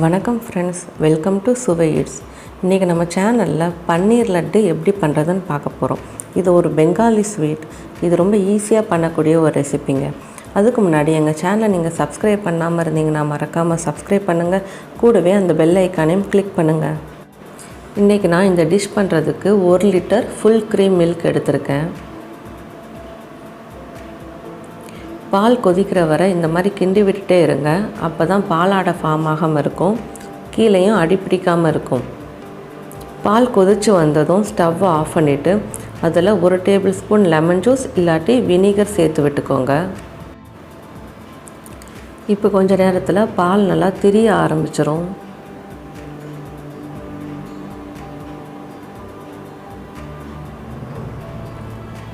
வணக்கம் friends, welcome to சுவை it's. இன்றைக்கி நம்ம சேனலில் பன்னீர் லட்டு எப்படி பண்ணுறதுன்னு பார்க்க போகிறோம். இது ஒரு பெங்காலி ஸ்வீட். இது ரொம்ப ஈஸியாக பண்ணக்கூடிய ஒரு ரெசிபிங்க. அதுக்கு முன்னாடி எங்கள் சேனலை நீங்கள் சப்ஸ்கிரைப் பண்ணாமல் இருந்தீங்கன்னா மறக்காமல் சப்ஸ்கிரைப் பண்ணுங்கள். கூடவே அந்த பெல் ஐக்கானையும் கிளிக் பண்ணுங்கள். இன்றைக்கி நான் இந்த டிஷ் பண்ணுறதுக்கு 1 லிட்டர் ஃபுல் க்ரீம் மில்க் எடுத்திருக்கேன். பால் கொதிக்கிற வரை இந்த மாதிரி கிண்டி விட்டுட்டே இருங்க. அப்போ தான் பாலாடை ஃபார்ம் ஆகாமல் இருக்கும், கீழேயும் அடி பிடிக்காமல் இருக்கும். பால் கொதித்து வந்ததும் ஸ்டவ்வை ஆஃப் பண்ணிவிட்டு அதில் 1 டேபிள் ஸ்பூன் லெமன் ஜூஸ் இல்லாட்டி வினிகர் சேர்த்து விட்டுக்கோங்க. இப்போ கொஞ்சம் நேரத்தில் பால் நல்லா திரிய ஆரம்பிச்சிரும்.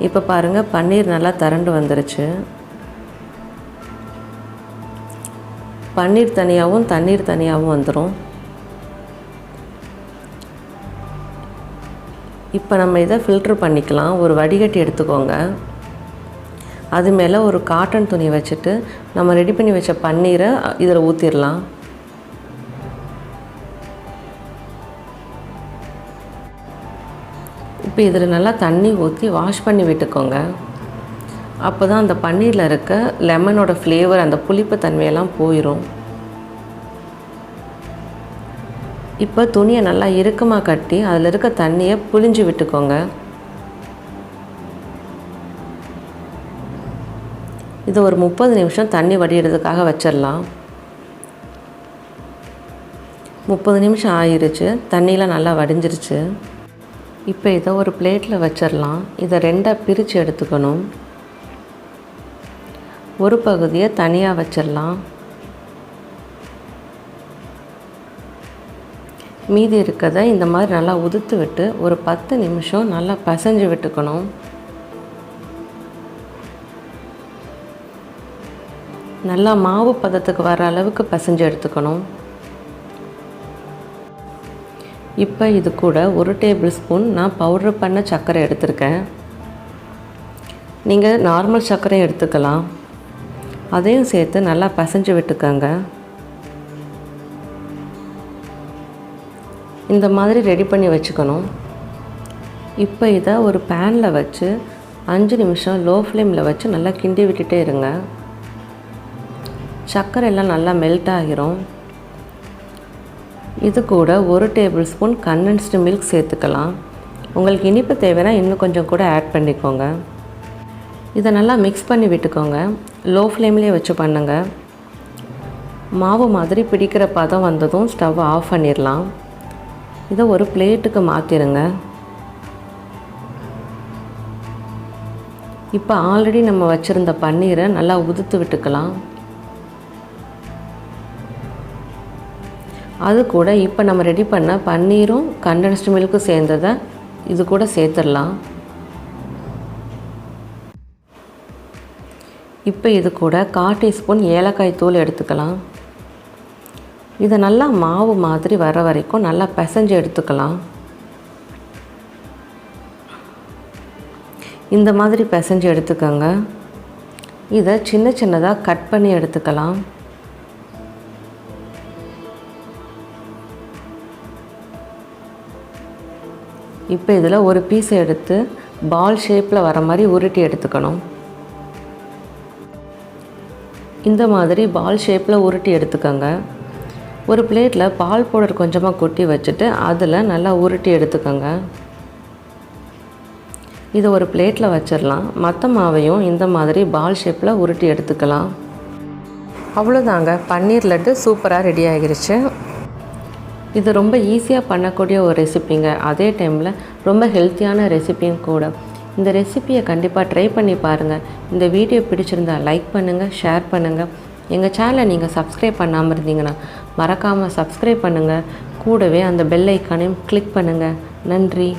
இப்போ பாருங்கள், பன்னீர் நல்லா திரண்டு வந்துருச்சு. பன்னீர் தனியாகவும் தண்ணீர் தனியாகவும் வந்துடும். இப்போ நம்ம இதை ஃபில்ட்ரு பண்ணிக்கலாம். ஒரு வடிகட்டி எடுத்துக்கோங்க. அது மேலே ஒரு காட்டன் துணி வச்சுட்டு நம்ம ரெடி பண்ணி வச்ச பன்னீரை இதில் ஊற்றிடலாம். இப்போ இதில் நல்லா தண்ணி ஊற்றி வாஷ் பண்ணி விட்டுக்கோங்க. அப்போ தான் அந்த பன்னீரில் இருக்க லெமனோட ஃப்ளேவர், அந்த புளிப்பு தன்மையெல்லாம் போயிடும். இப்போ துணியை நல்லா இறுக்கமாக கட்டி அதில் இருக்க தண்ணியை புழிஞ்சு விட்டுக்கோங்க. இது ஒரு 30 நிமிஷம் தண்ணி வடிகிறதுக்காக வச்சிடலாம். 30 நிமிஷம் ஆயிடுச்சு. தண்ணியெலாம் நல்லா வடிஞ்சிருச்சு. இப்போ இதை ஒரு பிளேட்டில் வச்சிடலாம். இதை 2ஆக பிரித்து எடுத்துக்கணும். ஒரு பகுதியை தனியாக வச்சிடலாம். மீதி இருக்கிறத இந்த மாதிரி நல்லா உதுத்து விட்டு ஒரு 10 நிமிஷம் நல்லா பிசைஞ்சு விட்டுக்கணும். நல்லா மாவு பதத்துக்கு வர அளவுக்கு பிசைஞ்சு எடுத்துக்கணும். இப்போ இது கூட 1 டேபிள் ஸ்பூன் நான் பவுட்ரு பண்ண சர்க்கரை எடுத்திருக்கேன். நீங்கள் நார்மல் சர்க்கரையும் எடுத்துக்கலாம். அதையும் சேர்த்து நல்லா பிசைஞ்சு விட்டுக்கோங்க. இந்த மாதிரி ரெடி பண்ணி வச்சுக்கணும். இப்போ இதை ஒரு பேனில் வச்சு 5 நிமிஷம் லோ ஃப்ளேமில் வச்சு நல்லா கிண்டி விட்டுட்டே இருங்க. சர்க்கரை எல்லாம் நல்லா மெல்ட் ஆகிரும். இது கூட 1 டேபிள் ஸ்பூன் கண்டென்ஸ்டு மில்க் சேர்த்துக்கலாம். உங்களுக்கு இனிப்பு தேவைன்னா இன்னும் கொஞ்சம் கூட ஆட் பண்ணிக்கோங்க. இதை நல்லா மிக்ஸ் பண்ணி விட்டுக்கோங்க. லோ ஃப்ளேம்லேயே வச்சு பண்ணுங்கள். மாவு மாதிரி பிடிக்கிற பதம் வந்ததும் ஸ்டவ் ஆஃப் பண்ணிடலாம். இதை ஒரு பிளேட்டுக்கு மாற்றிடுங்க. இப்போ ஆல்ரெடி நம்ம வச்சுருந்த பன்னீரை நல்லா உதுத்து விட்டுக்கலாம். அது கூட இப்போ நம்ம ரெடி பண்ண பன்னீரும் கண்டென்ஸ்டு மில்க்கும் சேர்ந்ததை இது கூட சேர்த்துடலாம். இப்போ இது கூட 1/4 டீஸ்பூன் ஏலக்காய் தூள் எடுத்துக்கலாம். இதை நல்லா மாவு மாதிரி வர வரைக்கும் நல்லா பிசைஞ்சு எடுத்துக்கலாம். இந்த மாதிரி பிசைஞ்சு எடுத்துக்கோங்க. இதை சின்ன சின்னதாக கட் பண்ணி எடுத்துக்கலாம். இப்போ இதில் ஒரு பீஸ் எடுத்து பால் ஷேப்பில் வர மாதிரி உருட்டி எடுத்துக்கணும். இந்த மாதிரி பால் ஷேப்பில் உருட்டி எடுத்துக்கோங்க. ஒரு பிளேட்டில் பால் பவுடர் கொஞ்சமாக கொட்டி வச்சுட்டு அதில் நல்லா உருட்டி எடுத்துக்கோங்க. இதை ஒரு பிளேட்டில் வச்சிடலாம். மற்ற மாவையும் இந்த மாதிரி பால் ஷேப்பில் உருட்டி எடுத்துக்கலாம். அவ்வளோதாங்க, பன்னீர் லட்டு சூப்பராக ரெடி ஆகிருச்சு. இது ரொம்ப ஈஸியாக பண்ணக்கூடிய ஒரு ரெசிபிங்க. அதே டைமில் ரொம்ப ஹெல்த்தியான ரெசிபியும் கூட. இந்த ரெசிபியை கண்டிப்பாக ட்ரை பண்ணி பாருங்கள். இந்த வீடியோ பிடிச்சிருந்தால் லைக் பண்ணுங்கள், ஷேர் பண்ணுங்கள். எங்கள் சேனலை நீங்கள் சப்ஸ்கிரைப் பண்ணாமல் இருந்தீங்கன்னா மறக்காமல் சப்ஸ்கிரைப் பண்ணுங்கள். கூடவே அந்த பெல் ஐக்கானையும் கிளிக் பண்ணுங்கள். நன்றி.